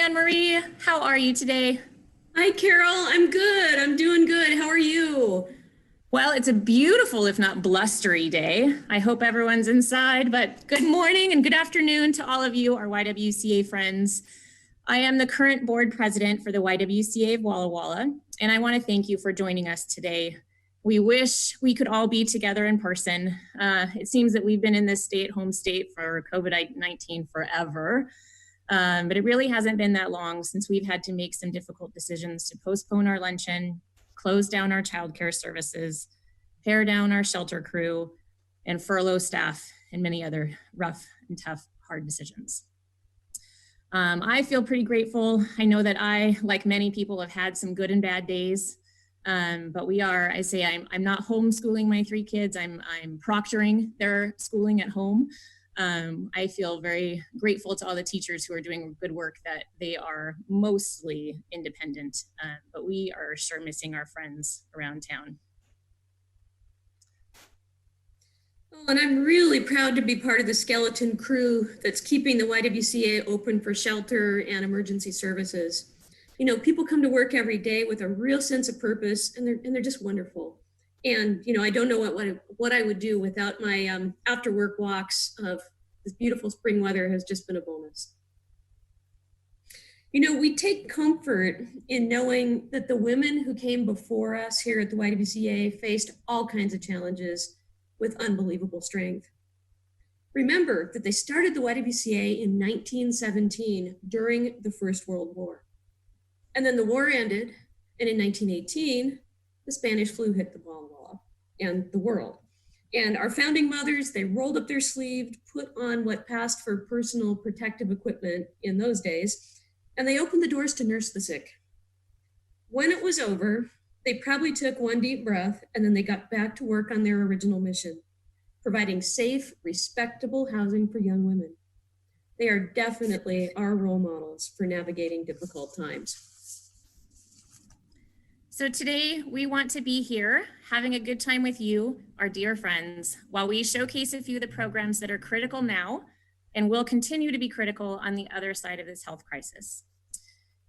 Anne-Marie. How are you today? Hi, Carol. I'm good. I'm doing good. How are you? Well, it's a beautiful, if not blustery day. I hope everyone's inside, but good morning and good afternoon to all of you, our YWCA friends. I am the current board president for the YWCA Walla Walla, and I want to thank you for joining us today. We wish we could all be together in person. It seems that we've been in this stay-at-home state for COVID-19 forever. But it really hasn't been that long since we've had to make some difficult decisions to postpone our luncheon, close down our childcare services, pare down our shelter crew, and furlough staff, and many other rough and tough, hard decisions. I feel pretty grateful. I know that I, like many people, have had some good and bad days, but I'm not homeschooling my 3 kids. I'm proctoring their schooling at home. I feel very grateful to all the teachers who are doing good work, that they are mostly independent, but we are sure missing our friends around town. Oh, and I'm really proud to be part of the skeleton crew that's keeping the YWCA open for shelter and emergency services. You know, people come to work every day with a real sense of purpose, and they're just wonderful. And, you know, I don't know what I would do without my after work walks of this beautiful spring weather. Has just been a bonus. You know, we take comfort in knowing that the women who came before us here at the YWCA faced all kinds of challenges with unbelievable strength. Remember that they started the YWCA in 1917 during the First World War. And then the war ended, and in 1918, the Spanish flu hit the Walla Walla and the world. And our founding mothers, they rolled up their sleeves, put on what passed for personal protective equipment in those days, and they opened the doors to nurse the sick. When it was over, they probably took one deep breath, and then they got back to work on their original mission, providing safe, respectable housing for young women. They are definitely our role models for navigating difficult times. So today we want to be here having a good time with you, our dear friends, while we showcase a few of the programs that are critical now and will continue to be critical on the other side of this health crisis.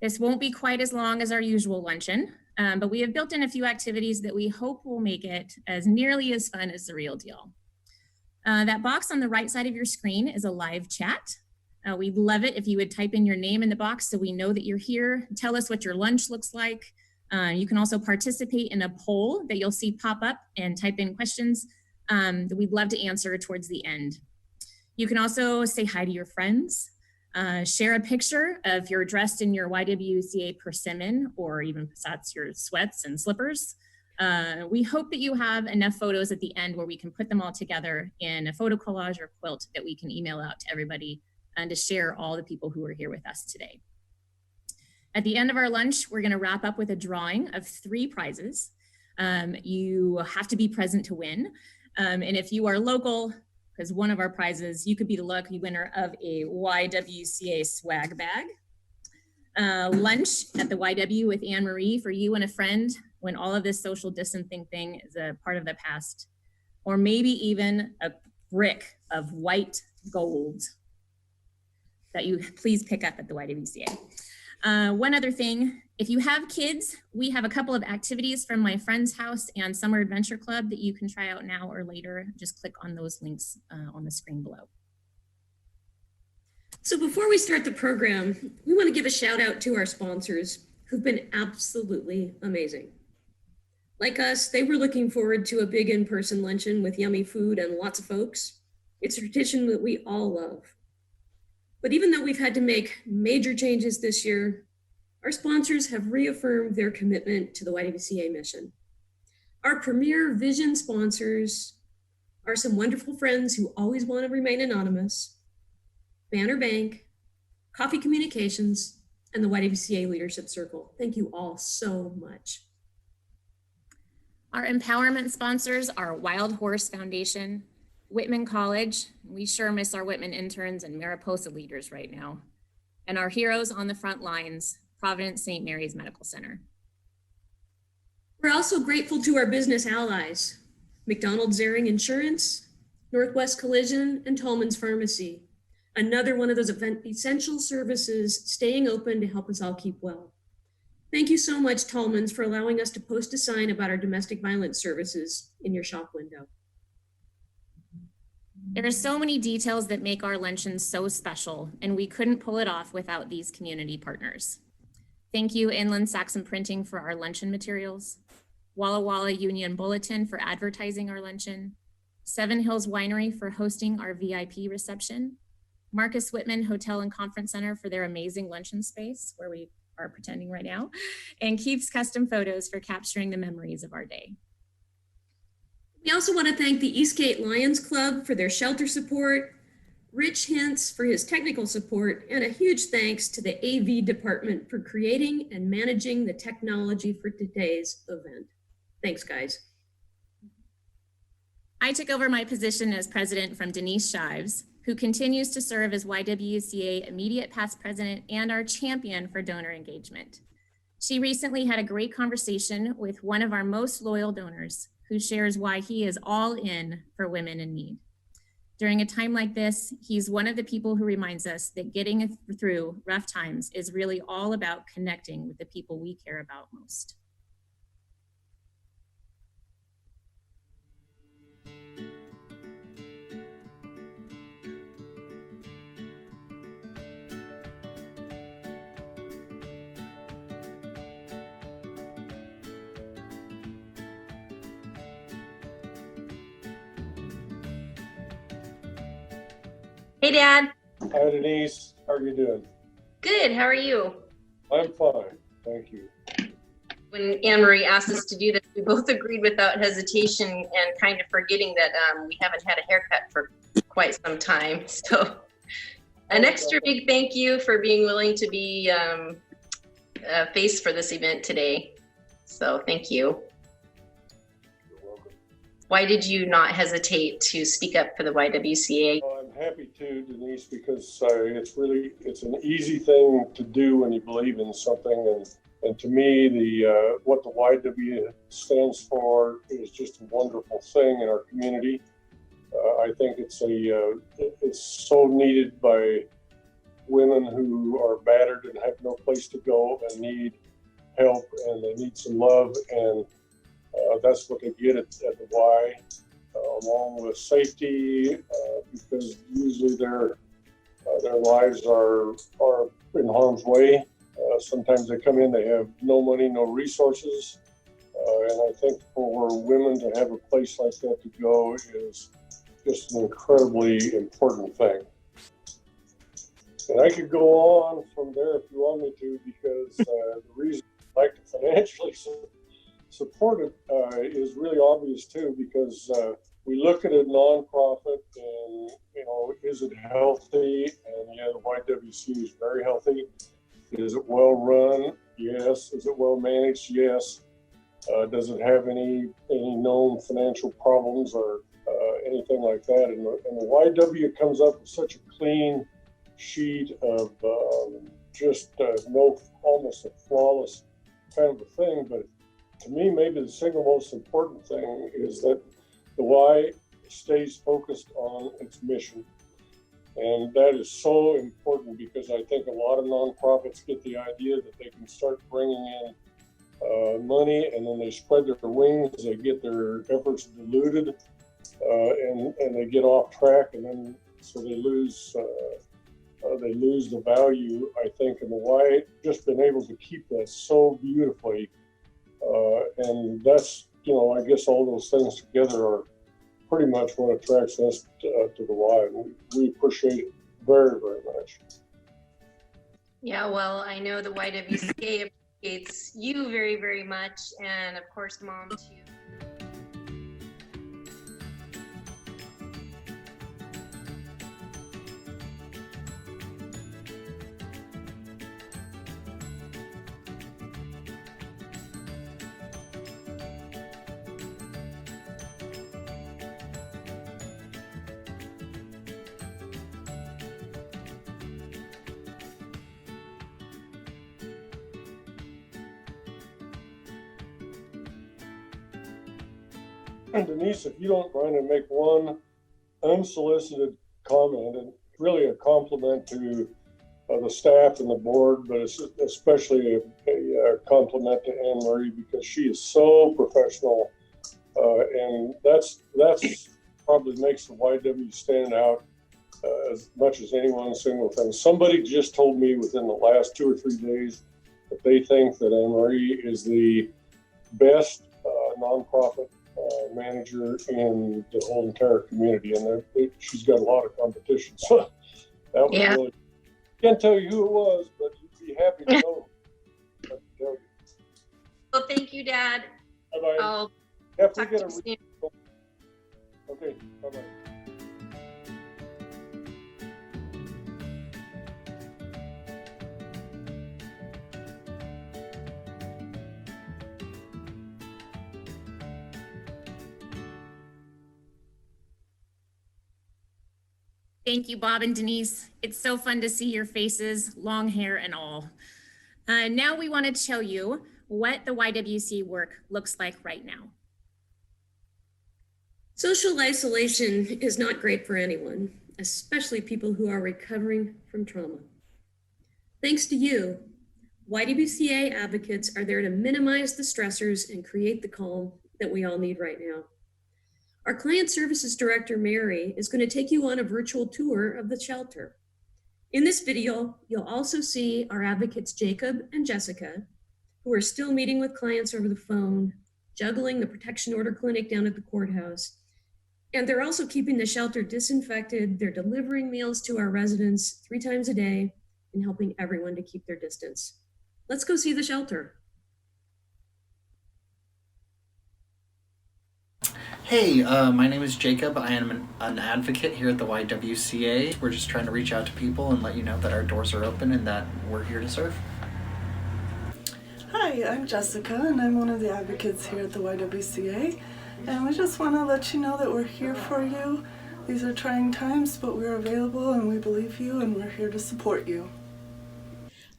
This won't be quite as long as our usual luncheon, but we have built in a few activities that we hope will make it as nearly as fun as the real deal. That box on the right side of your screen is a live chat. We'd love it if you would type in your name in the box so we know that you're here. Tell us what your lunch looks like. You can also participate in a poll that you'll see pop up and type in questions that we'd love to answer towards the end. You can also say hi to your friends, share a picture of you're dressed in your YWCA persimmon, or even that's your sweats and slippers. We hope that you have enough photos at the end where we can put them all together in a photo collage or quilt that we can email out to everybody and to share all the people who are here with us today. At the end of our lunch, we're going to wrap up with a drawing of 3 prizes. You have to be present to win. And if you are local, because one of our prizes, you could be the lucky winner of a YWCA swag bag. Lunch at the YW with Anne-Marie for you and a friend when all of this social distancing thing is a part of the past. Or maybe even a brick of white gold that you please pick up at the YWCA. One other thing, if you have kids, we have a couple of activities from my friend's house and Summer Adventure Club that you can try out now or later. Just click on those links on the screen below. So before we start the program, we want to give a shout out to our sponsors who've been absolutely amazing. Like us, they were looking forward to a big in-person luncheon with yummy food and lots of folks. It's a tradition that we all love. But even though we've had to make major changes this year, our sponsors have reaffirmed their commitment to the YWCA mission. Our premier vision sponsors are some wonderful friends who always want to remain anonymous: Banner Bank, Coffee Communications, and the YWCA Leadership Circle. Thank you all so much. Our empowerment sponsors are Wild Horse Foundation, Whitman College. We sure miss our Whitman interns and Mariposa leaders right now. And our heroes on the front lines, Providence St. Mary's Medical Center. We're also grateful to our business allies, McDonald Zaring Insurance, Northwest Collision, and Tolman's Pharmacy. Another one of those essential services staying open to help us all keep well. Thank you so much, Tallman's, for allowing us to post a sign about our domestic violence services in your shop window. There are so many details that make our luncheon so special, and we couldn't pull it off without these community partners. Thank you, Inland Saxon Printing, for our luncheon materials, Walla Walla Union Bulletin for advertising our luncheon, Seven Hills Winery for hosting our VIP reception, Marcus Whitman Hotel and Conference Center for their amazing luncheon space, where we are pretending right now, and Keith's Custom Photos for capturing the memories of our day. We also want to thank the Eastgate Lions Club for their shelter support, Rich Hintz for his technical support, and a huge thanks to the AV department for creating and managing the technology for today's event. Thanks, guys. I took over my position as president from Denise Shives, who continues to serve as YWCA immediate past president and our champion for donor engagement. She recently had a great conversation with one of our most loyal donors, who shares why he is all in for women in need. During a time like this, he's one of the people who reminds us that getting through rough times is really all about connecting with the people we care about most. Hey, Dad. Hi, Denise. How are you doing? Good. How are you? I'm fine. Thank you. When Anne-Marie asked us to do this, we both agreed without hesitation and kind of forgetting that we haven't had a haircut for quite some time. So an extra big thank you for being willing to be a face for this event today. So thank you. You're welcome. Why did you not hesitate to speak up for the YWCA? Well, I'm happy to, Denise, because it's an easy thing to do when you believe in something. And to me, what the YW stands for is just a wonderful thing in our community. I think it's so needed by women who are battered and have no place to go and need help, and they need some love, and that's what they get at the Y, along with safety, because usually their lives are in harm's way. Sometimes they come in, they have no money, no resources, and I think for women to have a place like that to go is just an incredibly important thing. And I could go on from there if you want me to, because the reason I like to financially support it is really obvious too, because we look at a nonprofit and, is it healthy? And yeah, the YWC is very healthy. Is it well run? Yes. Is it well managed? Yes. Does it have any known financial problems or anything like that? And the YW comes up with such a clean sheet of almost a flawless kind of a thing. But to me, maybe the single most important thing is that the Y stays focused on its mission. And that is so important, because I think a lot of nonprofits get the idea that they can start bringing in money, and then they spread their wings, they get their efforts diluted, and they get off track, and then so they lose the value, I think. And the Y just been able to keep that so beautifully, and that's, I guess all those things together are pretty much what attracts us to the Y. We appreciate it very, very much. Yeah, well, I know the YWCA appreciates you very, very much, and of course, Mom too. And Denise, if you don't mind, to make one unsolicited comment, really a compliment to the staff and the board, but it's especially a compliment to Anne Marie because she is so professional, and that's probably makes the YW stand out as much as any one single thing. Somebody just told me within the last 2 or 3 days that they think that Anne Marie is the best nonprofit manager in the whole entire community, and she's got a lot of competition. So that was really. Can't tell you who it was, but you'd be happy to know. I can tell you. Well, thank you, Dad. Bye-bye. I'll Have to talk get to a you soon. Okay, bye-bye. Thank you, Bob and Denise. It's so fun to see your faces, long hair and all. Now we want to show you what the YWCA work looks like right now. Social isolation is not great for anyone, especially people who are recovering from trauma. Thanks to you, YWCA advocates are there to minimize the stressors and create the calm that we all need right now. Our Client Services Director, Mary, is going to take you on a virtual tour of the shelter. In this video, you'll also see our advocates, Jacob and Jessica, who are still meeting with clients over the phone, juggling the protection order clinic down at the courthouse. And they're also keeping the shelter disinfected. They're delivering meals to our residents 3 times a day and helping everyone to keep their distance. Let's go see the shelter. Hey, my name is Jacob. I am an advocate here at the YWCA. We're just trying to reach out to people and let you know that our doors are open and that we're here to serve. Hi, I'm Jessica, and I'm one of the advocates here at the YWCA. And we just want to let you know that we're here for you. These are trying times, but we're available and we believe you and we're here to support you.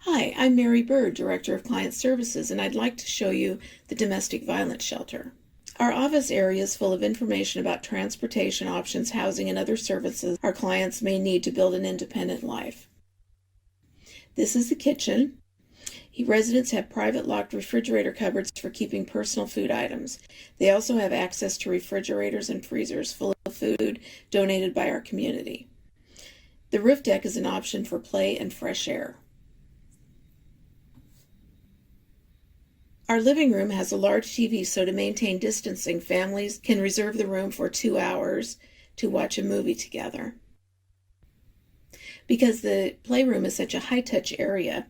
Hi, I'm Mary Bird, Director of Client Services, and I'd like to show you the domestic violence shelter. Our office area is full of information about transportation options, housing, and other services our clients may need to build an independent life. This is the kitchen. Residents have private locked refrigerator cupboards for keeping personal food items. They also have access to refrigerators and freezers full of food donated by our community. The roof deck is an option for play and fresh air. Our living room has a large TV, so to maintain distancing, families can reserve the room for 2 hours to watch a movie together. Because the playroom is such a high-touch area,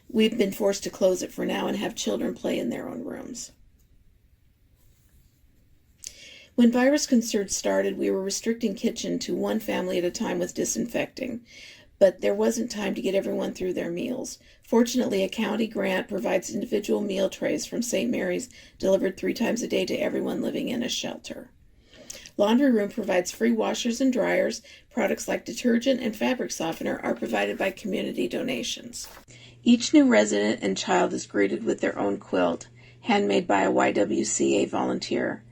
we've been forced to close it for now and have children play in their own rooms. When virus concerns started, we were restricting kitchen to 1 family at a time with disinfecting, but there wasn't time to get everyone through their meals. Fortunately, a county grant provides individual meal trays from St. Mary's delivered 3 times a day to everyone living in a shelter. Laundry room provides free washers and dryers. Products like detergent and fabric softener are provided by community donations. Each new resident and child is greeted with their own quilt, handmade by a YWCA volunteer.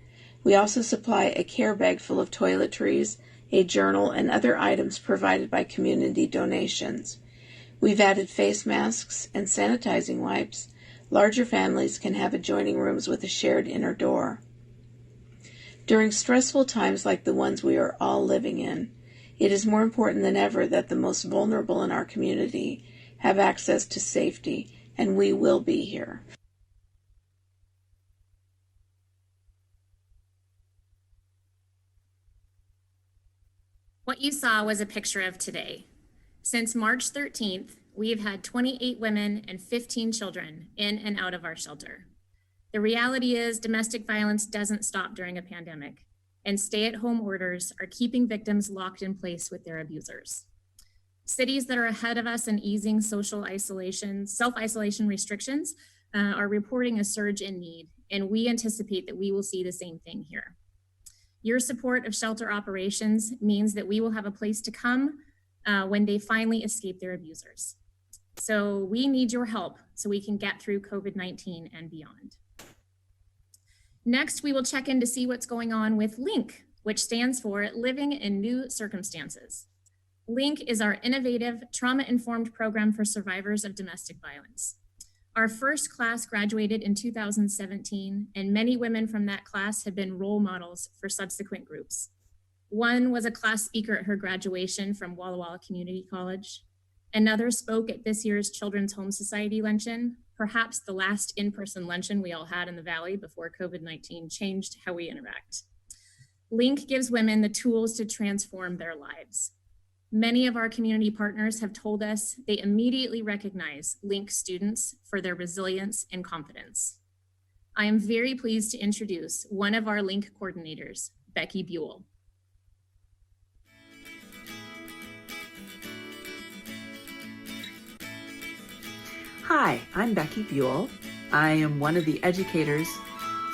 We also supply a care bag full of toiletries, a journal, and other items provided by community donations. We've added face masks and sanitizing wipes. Larger families can have adjoining rooms with a shared inner door. During stressful times like the ones we are all living in, it is more important than ever that the most vulnerable in our community have access to safety, and we will be here. What you saw was a picture of today. Since March 13th, we have had 28 women and 15 children in and out of our shelter. The reality is domestic violence doesn't stop during a pandemic, and stay-at-home orders are keeping victims locked in place with their abusers. Cities that are ahead of us in easing social isolation, self-isolation restrictions are reporting a surge in need, and we anticipate that we will see the same thing here. Your support of shelter operations means that we will have a place to come when they finally escape their abusers. So we need your help so we can get through COVID-19 and beyond. Next, we will check in to see what's going on with LiNC, which stands for Living in New Circumstances. LiNC is our innovative, trauma-informed program for survivors of domestic violence. Our first class graduated in 2017, and many women from that class have been role models for subsequent groups. One was a class speaker at her graduation from Walla Walla Community College. Another spoke at this year's Children's Home Society Luncheon, perhaps the last in-person luncheon we all had in the Valley before COVID-19 changed how we interact. LiNC gives women the tools to transform their lives. Many of our community partners have told us they immediately recognize LiNC students for their resilience and confidence. I am very pleased to introduce one of our LiNC coordinators, Beki Buell. Hi, I'm Beki Buell. I am one of the educators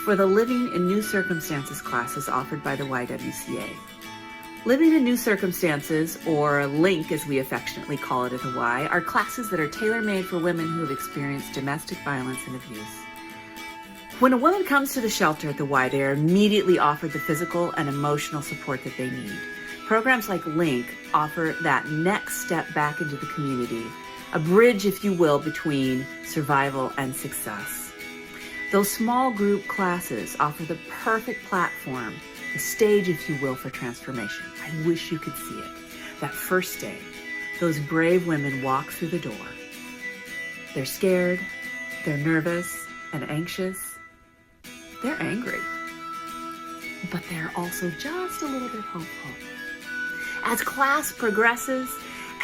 for the Living in New Circumstances classes offered by the YWCA. Living in New Circumstances, or LiNC as we affectionately call it at the Y, are classes that are tailor-made for women who have experienced domestic violence and abuse. When a woman comes to the shelter at the Y, they are immediately offered the physical and emotional support that they need. Programs like LiNC offer that next step back into the community, a bridge, if you will, between survival and success. Those small group classes offer the perfect platform, the stage, if you will, for transformation. I wish you could see it. That first day, those brave women walk through the door. They're scared, they're nervous and anxious, they're angry, but they're also just a little bit hopeful. As class progresses,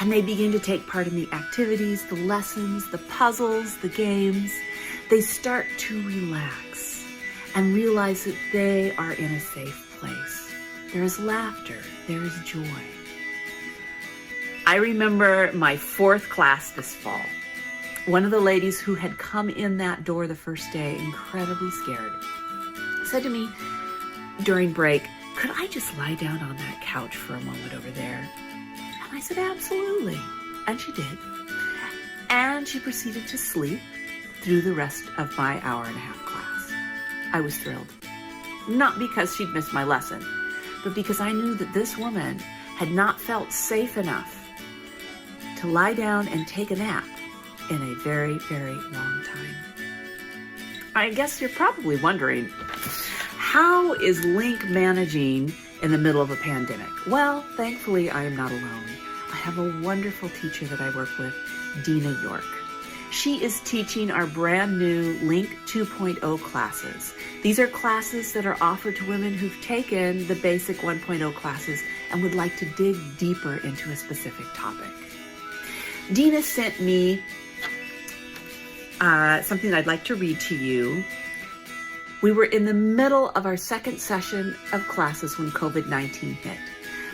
and they begin to take part in the activities, the lessons, the puzzles, the games, they start to relax and realize that they are in a safe place. There is laughter, there is joy. I remember my fourth class this fall. One of the ladies who had come in that door the first day, incredibly scared, said to me during break, "Could I just lie down on that couch for a moment over there?" And I said, "Absolutely." And she did. And she proceeded to sleep through the rest of my hour-and-a-half class. I was thrilled. Not because she'd missed my lesson, but because I knew that this woman had not felt safe enough to lie down and take a nap in a very, very long time. I guess you're probably wondering, how is LiNC managing in the middle of a pandemic? Well, thankfully, I am not alone. I have a wonderful teacher that I work with, Dina York. She is teaching our brand new LiNC 2.0 classes. These are classes that are offered to women who've taken the basic 1.0 classes and would like to dig deeper into a specific topic. Dina sent me something I'd like to read to you. We were in the middle of our second session of classes when COVID-19 hit.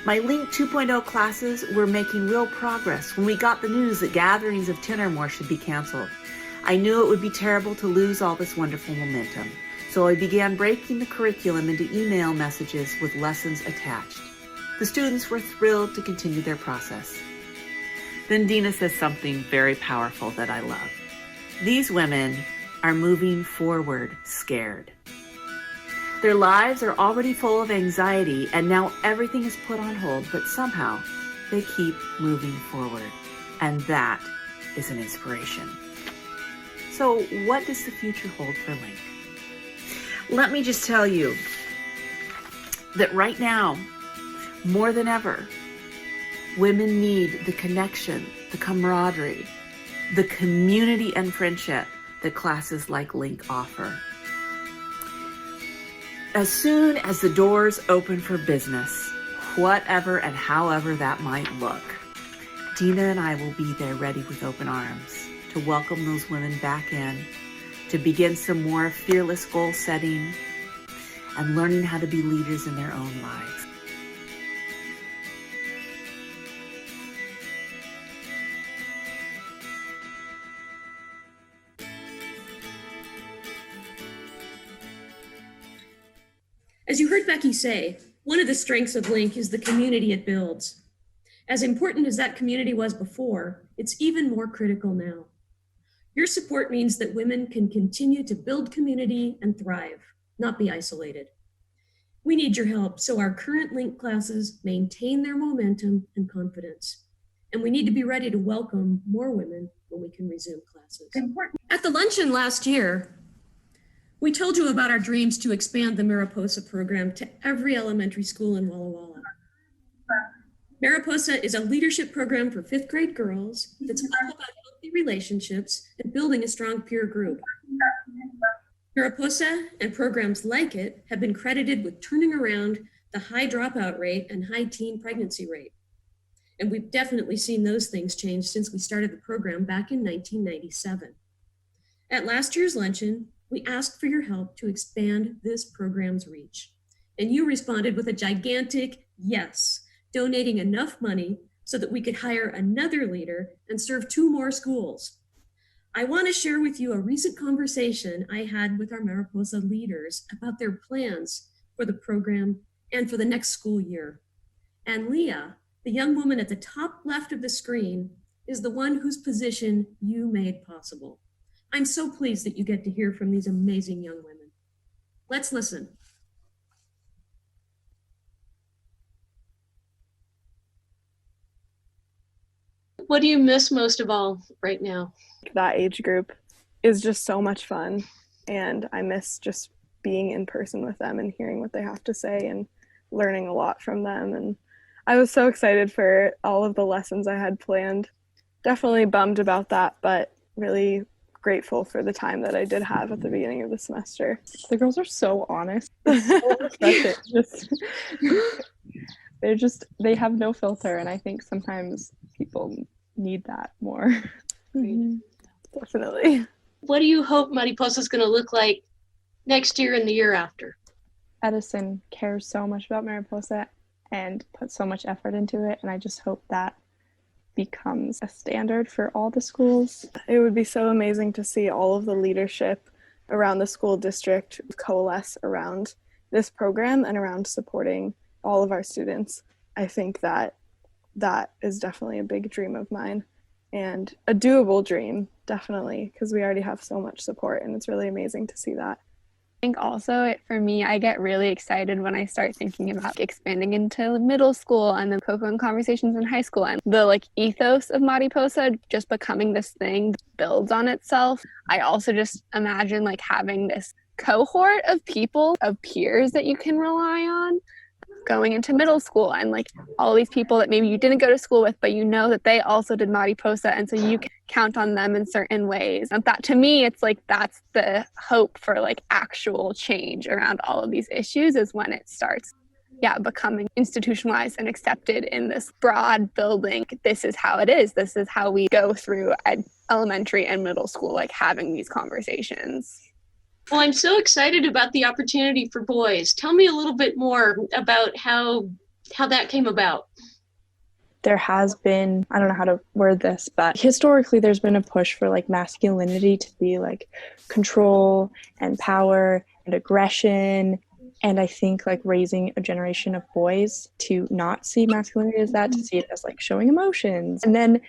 My LiNC 2.0 classes were making real progress when we got the news that gatherings of 10 or more should be canceled. I knew it would be terrible to lose all this wonderful momentum, so I began breaking the curriculum into email messages with lessons attached. The students were thrilled to continue their process. Then Dina says something very powerful that I love. These women are moving forward scared. Their lives are already full of anxiety, and now everything is put on hold, but somehow they keep moving forward. And that is an inspiration. So what does the future hold for LiNC? Let me just tell you that right now, more than ever, women need the connection, the camaraderie, the community and friendship that classes like LiNC offer. As soon as the doors open for business, whatever and however that might look, Dina and I will be there ready with open arms to welcome those women back in, to begin some more fearless goal setting and learning how to be leaders in their own lives. As you heard Beki say, one of the strengths of LiNC is the community it builds. As important as that community was before, it's even more critical now. Your support means that women can continue to build community and thrive, not be isolated. We need your help so our current LiNC classes maintain their momentum and confidence. And we need to be ready to welcome more women when we can resume classes. At the luncheon last year, we told you about our dreams to expand the Mariposa program to every elementary school in Walla Walla. Mariposa is a leadership program for 5th grade girls that's all about healthy relationships and building a strong peer group. Mariposa and programs like it have been credited with turning around the high dropout rate and high teen pregnancy rate. And we've definitely seen those things change since we started the program back in 1997. At last year's luncheon, we asked for your help to expand this program's reach. And you responded with a gigantic yes, donating enough money so that we could hire another leader and serve 2 more schools. I want to share with you a recent conversation I had with our Mariposa leaders about their plans for the program and for the next school year. And Leah, the young woman at the top left of the screen, is the one whose position you made possible. I'm so pleased that you get to hear from these amazing young women. Let's listen. What do you miss most of all right now? That age group is just so much fun, and I miss just being in person with them and hearing what they have to say and learning a lot from them. And I was so excited for all of the lessons I had planned. Definitely bummed about that, but really grateful for the time that I did have at the beginning of the semester. The girls are so honest. They have no filter, and I think sometimes people need that more. Mm-hmm. Definitely. What do you hope Mariposa is going to look like next year and the year after? Edison cares so much about Mariposa and puts so much effort into it, and I just hope that becomes a standard for all the schools. It would be so amazing to see all of the leadership around the school district coalesce around this program and around supporting all of our students. I think that is definitely a big dream of mine and a doable dream, definitely, because we already have so much support, and it's really amazing to see that. I think also for me, I get really excited when I start thinking about expanding into middle school and then Cocoa and Conversations in high school, and the ethos of Mariposa just becoming this thing that builds on itself. I also just imagine having this cohort of people, of peers that you can rely on going into middle school, and all these people that maybe you didn't go to school with, but you know that they also did Mariposa, and so you can count on them in certain ways. And that, to me, it's that's the hope for actual change around all of these issues, is when it starts becoming institutionalized and accepted in this broad building. This is how it is. This is how we go through elementary and middle school, having these conversations. Well, I'm so excited about the opportunity for boys. Tell me a little bit more about how that came about. There has been, I don't know how to word this, but historically there's been a push for masculinity to be control and power and aggression. And I think raising a generation of boys to not see masculinity as that, to see it as showing emotions. And then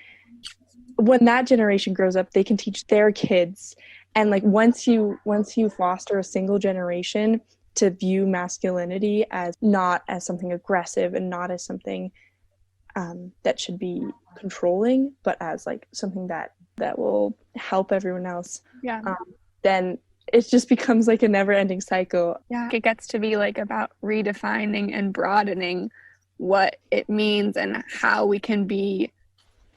when that generation grows up, they can teach their kids. And once you foster a single generation to view masculinity as not as something aggressive and not as something that should be controlling, but as something that will help everyone else, then it just becomes a never-ending cycle. Yeah, it gets to be about redefining and broadening what it means and how we can be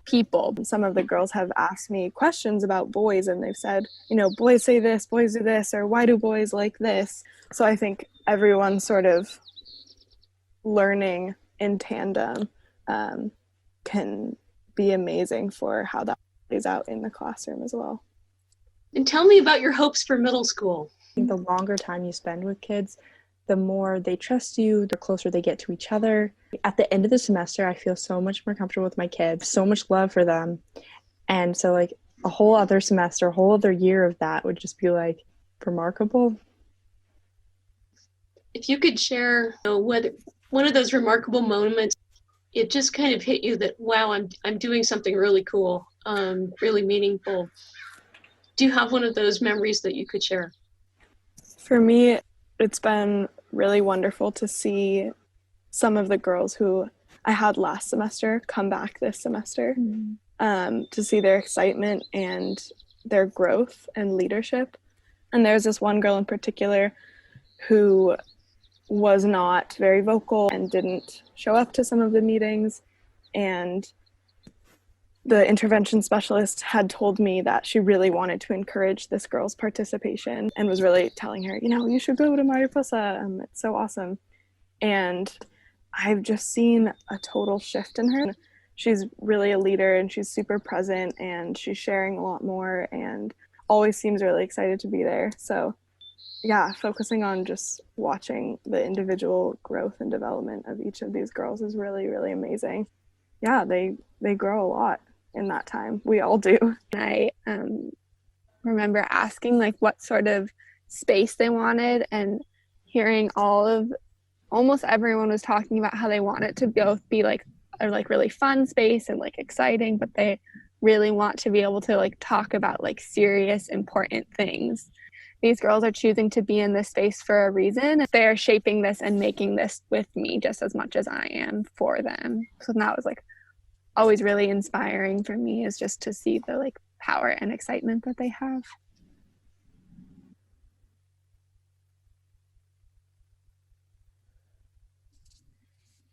people. Some of the girls have asked me questions about boys, and they've said, boys say this, boys do this, or why do boys like this? So I think everyone's sort of learning in tandem can be amazing for how that plays out in the classroom as well. And tell me about your hopes for middle school. I think the longer time you spend with kids, the more they trust you, the closer they get to each other. At the end of the semester, I feel so much more comfortable with my kids, so much love for them. And so a whole other semester, a whole other year of that would just be remarkable. If you could share what one of those remarkable moments, it just kind of hit you that, wow, I'm doing something really cool, really meaningful. Do you have one of those memories that you could share? For me, it's been really wonderful to see some of the girls who I had last semester come back this semester to see their excitement and their growth and leadership. And there's this one girl in particular who was not very vocal and didn't show up to some of the meetings. And the intervention specialist had told me that she really wanted to encourage this girl's participation and was really telling her, you know, you should go to Mariposa. It's so awesome. And I've just seen a total shift in her. She's really a leader and she's super present and she's sharing a lot more and always seems really excited to be there. So yeah, focusing on just watching the individual growth and development of each of these girls is really, really amazing. Yeah, they grow a lot in that time. We all do. I remember asking like what sort of space they wanted and hearing almost everyone was talking about how they want it to both be like a like really fun space and like exciting, but they really want to be able to like talk about like serious, important things. These girls are choosing to be in this space for a reason. They're shaping this and making this with me just as much as I am for them. So that was like always really inspiring for me, is just to see the like power and excitement that they have.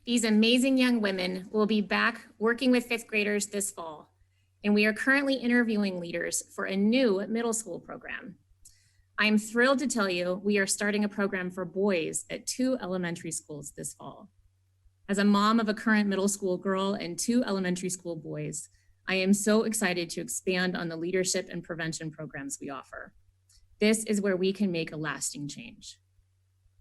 These amazing young women will be back working with fifth graders this fall, and we are currently interviewing leaders for a new middle school program. I am thrilled to tell you we are starting a program for boys at 2 elementary schools this fall. As a mom of a current middle school girl and 2 elementary school boys, I am so excited to expand on the leadership and prevention programs we offer. This is where we can make a lasting change.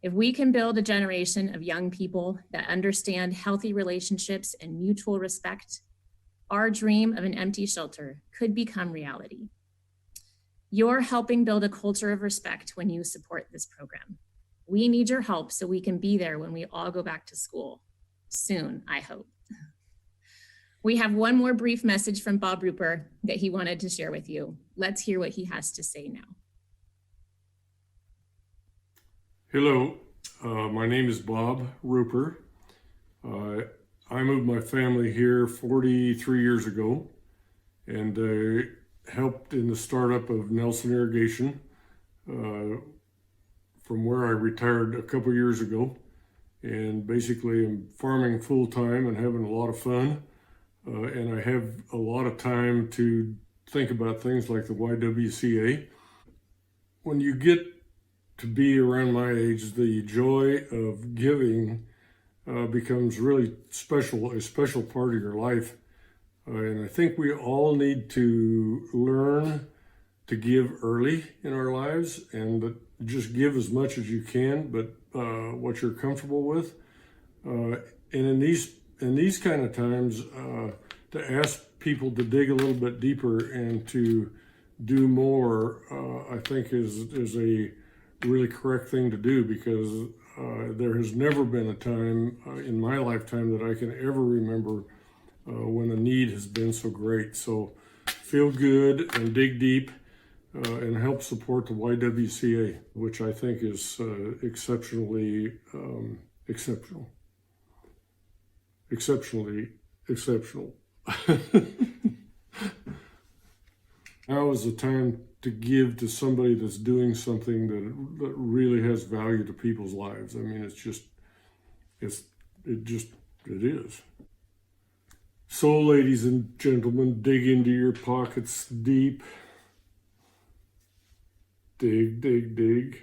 If we can build a generation of young people that understand healthy relationships and mutual respect, our dream of an empty shelter could become reality. You're helping build a culture of respect when you support this program. We need your help so we can be there when we all go back to school. Soon, I hope. We have one more brief message from Bob RUPAR that he wanted to share with you. Let's hear what he has to say now. Hello, my name is Bob RUPAR. I moved my family here 43 years ago and helped in the startup of Nelson Irrigation from where I retired a couple years ago. And basically I'm farming full time and having a lot of fun. And I have a lot of time to think about things like the YWCA. When you get to be around my age, the joy of giving becomes really special, a special part of your life. And I think we all need to learn to give early in our lives and just give as much as you can, but what you're comfortable with. And in these kind of times, to ask people to dig a little bit deeper and to do more, I think is a really correct thing to do, because there has never been a time in my lifetime that I can ever remember when a need has been so great. So feel good and dig deep and help support the YWCA, which I think is exceptionally exceptional. Now is the time to give to somebody that's doing something that really has value to people's lives. I mean, it is. So, ladies and gentlemen, dig into your pockets deep. Dig, dig, dig.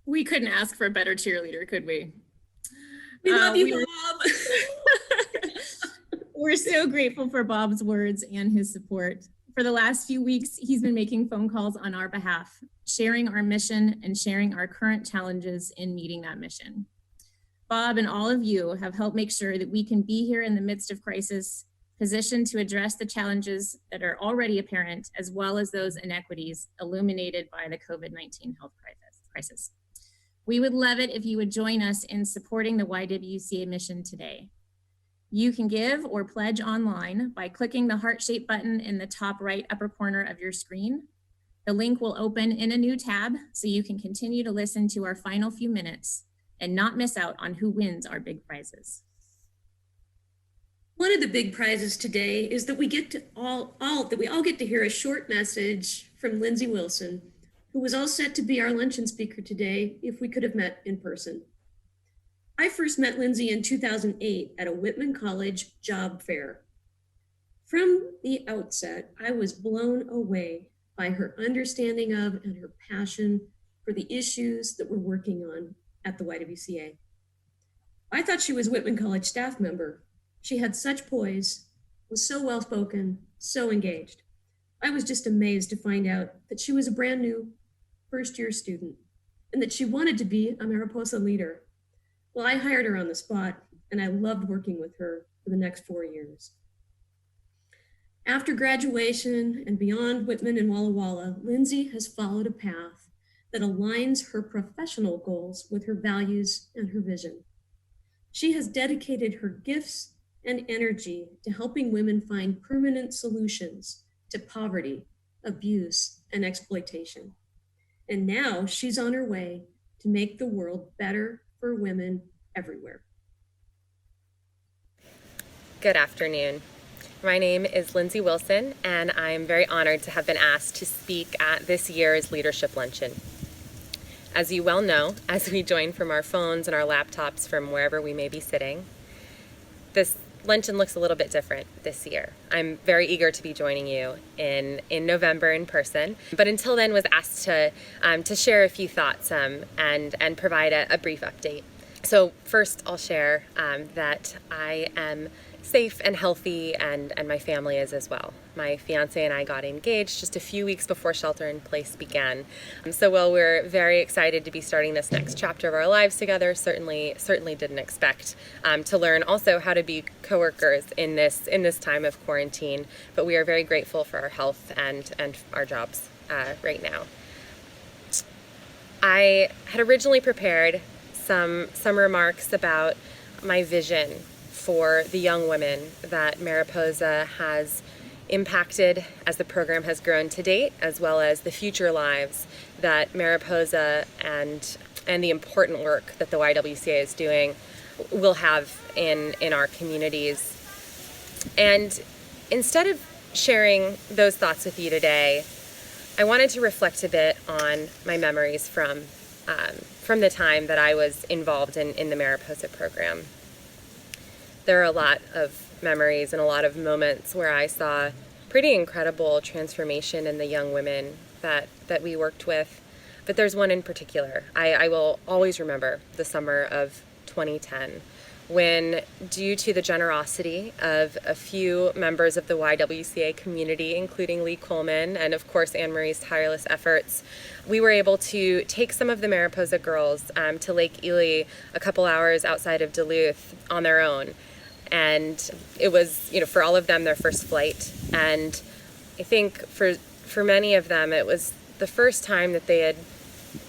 We couldn't ask for a better cheerleader, could we? We love you, Bob. We're so grateful for Bob's words and his support. For the last few weeks, he's been making phone calls on our behalf, sharing our mission and sharing our current challenges in meeting that mission. Bob and all of you have helped make sure that we can be here in the midst of crisis, positioned to address the challenges that are already apparent, as well as those inequities illuminated by the COVID-19 health crisis. We would love it if you would join us in supporting the YWCA mission today. You can give or pledge online by clicking the heart-shaped button in the top right upper corner of your screen. The link will open in a new tab so you can continue to listen to our final few minutes and not miss out on who wins our big prizes. One of the big prizes today is that we all get to hear a short message from Lindsay Wilson, who was all set to be our luncheon speaker today if we could have met in person. I first met Lindsay in 2008 at a Whitman College job fair. From the outset, I was blown away by her understanding of and her passion for the issues that we're working on at the YWCA. I thought she was Whitman College staff member. She had such poise, was so well-spoken, so engaged. I was just amazed to find out that she was a brand new first-year student and that she wanted to be a Mariposa leader. Well, I hired her on the spot and I loved working with her for the next 4 years. After graduation and beyond Whitman and Walla Walla, Lindsay has followed a path that aligns her professional goals with her values and her vision. She has dedicated her gifts and energy to helping women find permanent solutions to poverty, abuse, and exploitation. And now she's on her way to make the world better for women everywhere. Good afternoon. My name is Lindsay Wilson, and I'm very honored to have been asked to speak at this year's Leadership Luncheon. As you well know, as we join from our phones and our laptops from wherever we may be sitting, this luncheon looks a little bit different this year. I'm very eager to be joining you in November in person, but until then was asked to share a few thoughts and provide a brief update. So first I'll share that I am safe and healthy, and my family is as well. My fiance and I got engaged just a few weeks before shelter in place began. So while we're very excited to be starting this next chapter of our lives together, certainly didn't expect to learn also how to be coworkers in this time of quarantine. But we are very grateful for our health and our jobs right now. I had originally prepared some remarks about my vision for the young women that Mariposa has impacted as the program has grown to date, as well as the future lives that Mariposa and the important work that the YWCA is doing will have in our communities. And instead of sharing those thoughts with you today, I wanted to reflect a bit on my memories from the time that I was involved in the Mariposa program. There are a lot of memories and a lot of moments where I saw pretty incredible transformation in the young women that we worked with. But there's one in particular. I will always remember the summer of 2010 when, due to the generosity of a few members of the YWCA community, including Lee Coleman and of course Anne Marie's tireless efforts, we were able to take some of the Mariposa girls to Lake Erie a couple hours outside of Duluth on their own. And it was, for all of them, their first flight. And I think for many of them, it was the first time that they had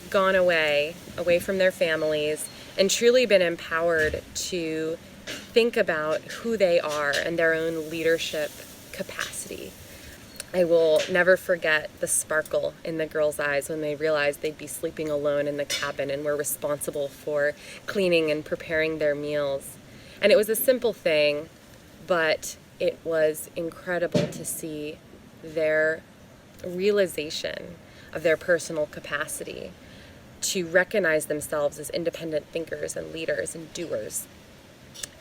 gone away from their families and truly been empowered to think about who they are and their own leadership capacity. I will never forget the sparkle in the girls' eyes when they realized they'd be sleeping alone in the cabin and were responsible for cleaning and preparing their meals. And it was a simple thing, but it was incredible to see their realization of their personal capacity to recognize themselves as independent thinkers and leaders and doers.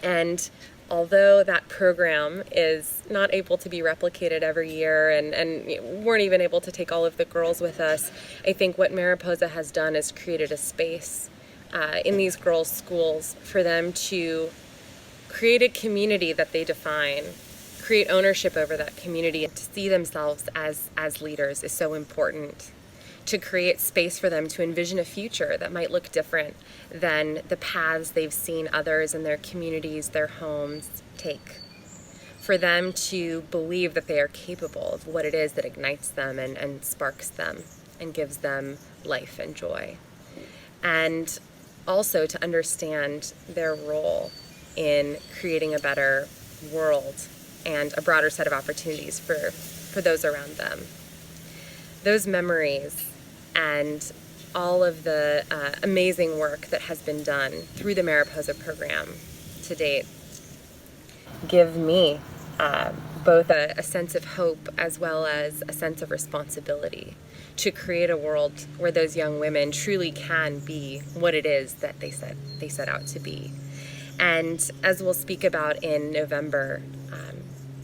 And although that program is not able to be replicated every year and weren't even able to take all of the girls with us, I think what Mariposa has done is created a space in these girls' schools for them to create a community that they define, create ownership over that community, and to see themselves as leaders is so important. To create space for them to envision a future that might look different than the paths they've seen others in their communities, their homes take. For them to believe that they are capable of what it is that ignites them and sparks them and gives them life and joy. And also to understand their role in creating a better world and a broader set of opportunities for those around them. Those memories and all of the amazing work that has been done through the Mariposa program to date give me both a sense of hope as well as a sense of responsibility to create a world where those young women truly can be what it is that they set out to be. And as we'll speak about in November,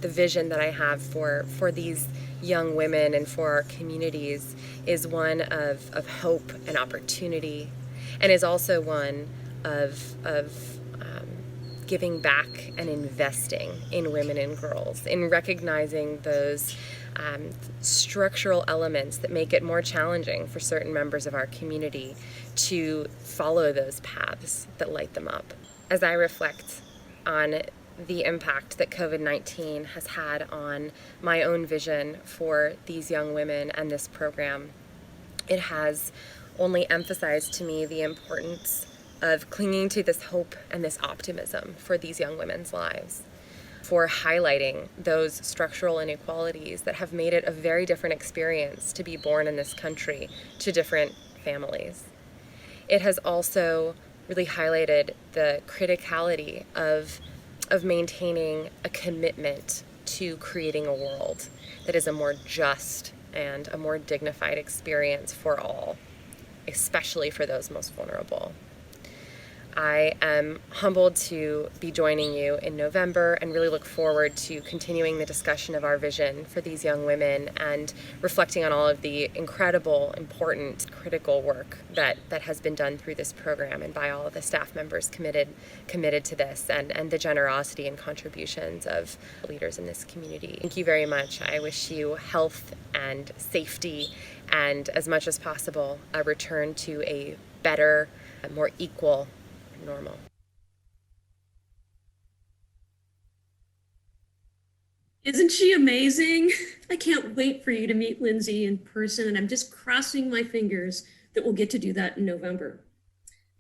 the vision that I have for these young women and for our communities is one of hope and opportunity, and is also one of giving back and investing in women and girls, in recognizing those structural elements that make it more challenging for certain members of our community to follow those paths that light them up. As I reflect on the impact that COVID-19 has had on my own vision for these young women and this program, it has only emphasized to me the importance of clinging to this hope and this optimism for these young women's lives, for highlighting those structural inequalities that have made it a very different experience to be born in this country to different families. It has also really highlighted the criticality of maintaining a commitment to creating a world that is a more just and a more dignified experience for all, especially for those most vulnerable. I am humbled to be joining you in November and really look forward to continuing the discussion of our vision for these young women and reflecting on all of the incredible, important, critical work that has been done through this program and by all of the staff members committed to this, and the generosity and contributions of leaders in this community. Thank you very much. I wish you health and safety and, as much as possible, a return to a better, more equal normal. Isn't she amazing? I can't wait for you to meet Lindsay in person, and I'm just crossing my fingers that we'll get to do that in November.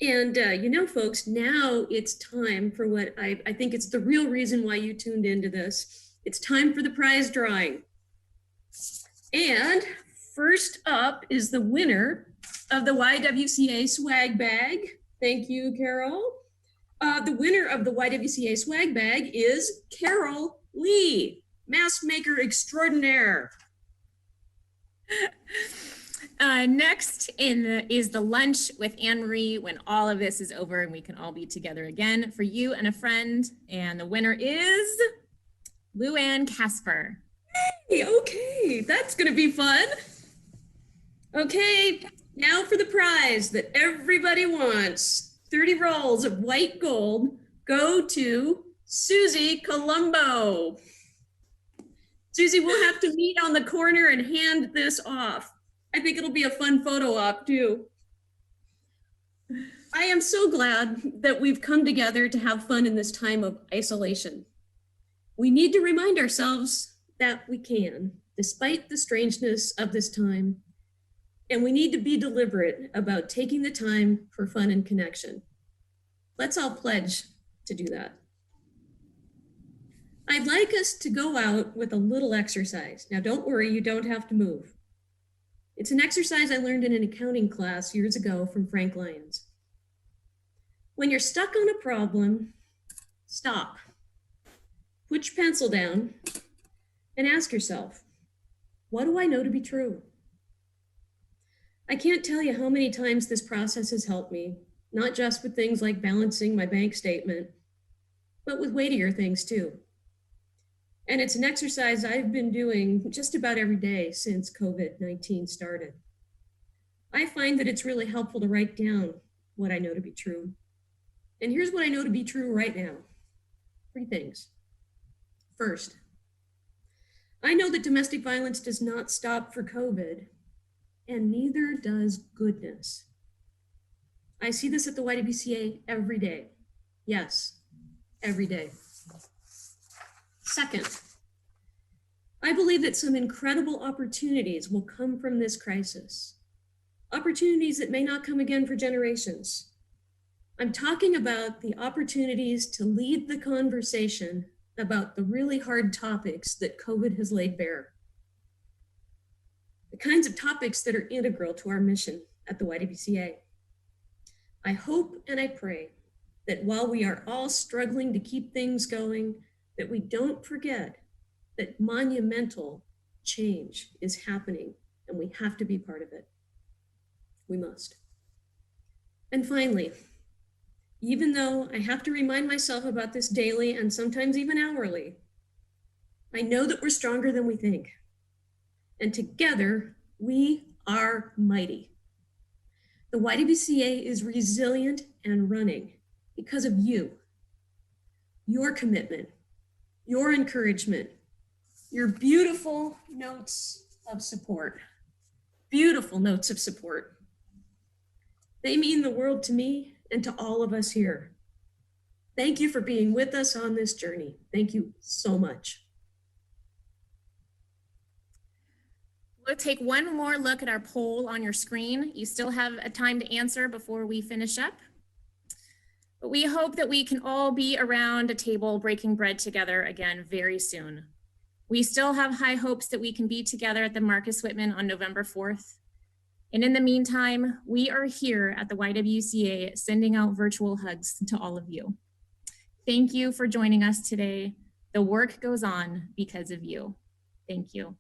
And you know, folks, now it's time for what I think it's the real reason why you tuned into this. It's time for the prize drawing. And first up is the winner of the YWCA swag bag. Thank you, Carol. The winner of the YWCA swag bag is Carol Lee, mask maker extraordinaire. Next is the lunch with Anne-Marie when all of this is over and we can all be together again for you and a friend. And the winner is Luann Casper. Hey, okay, that's gonna be fun. Okay, now for the prize that everybody wants. 30 rolls of white gold go to Susie Colombo. Susie, we'll have to meet on the corner and hand this off. I think it'll be a fun photo op too. I am so glad that we've come together to have fun in this time of isolation. We need to remind ourselves that we can, despite the strangeness of this time. And we need to be deliberate about taking the time for fun and connection. Let's all pledge to do that. I'd like us to go out with a little exercise. Now, don't worry, you don't have to move. It's an exercise I learned in an accounting class years ago from Frank Lyons. When you're stuck on a problem, stop. Put your pencil down and ask yourself, what do I know to be true? I can't tell you how many times this process has helped me, not just with things like balancing my bank statement, but with weightier things too. And it's an exercise I've been doing just about every day since COVID-19 started. I find that it's really helpful to write down what I know to be true. And here's what I know to be true right now. 3 things. First, I know that domestic violence does not stop for COVID, and neither does goodness. I see this at the YWCA every day. Yes, every day. Second, I believe that some incredible opportunities will come from this crisis. Opportunities that may not come again for generations. I'm talking about the opportunities to lead the conversation about the really hard topics that COVID has laid bare. The kinds of topics that are integral to our mission at the YWCA. I hope and I pray that while we are all struggling to keep things going, that we don't forget that monumental change is happening and we have to be part of it. We must. And finally, even though I have to remind myself about this daily and sometimes even hourly, I know that we're stronger than we think. And together, we are mighty. The YWCA is resilient and running because of you, your commitment, your encouragement, your beautiful notes of support. Beautiful notes of support. They mean the world to me and to all of us here. Thank you for being with us on this journey. Thank you so much. We'll take one more look at our poll on your screen. You still have a time to answer before we finish up. But we hope that we can all be around a table breaking bread together again very soon. We still have high hopes that we can be together at the Marcus Whitman on November 4th. And in the meantime, we are here at the YWCA sending out virtual hugs to all of you. Thank you for joining us today. The work goes on because of you. Thank you.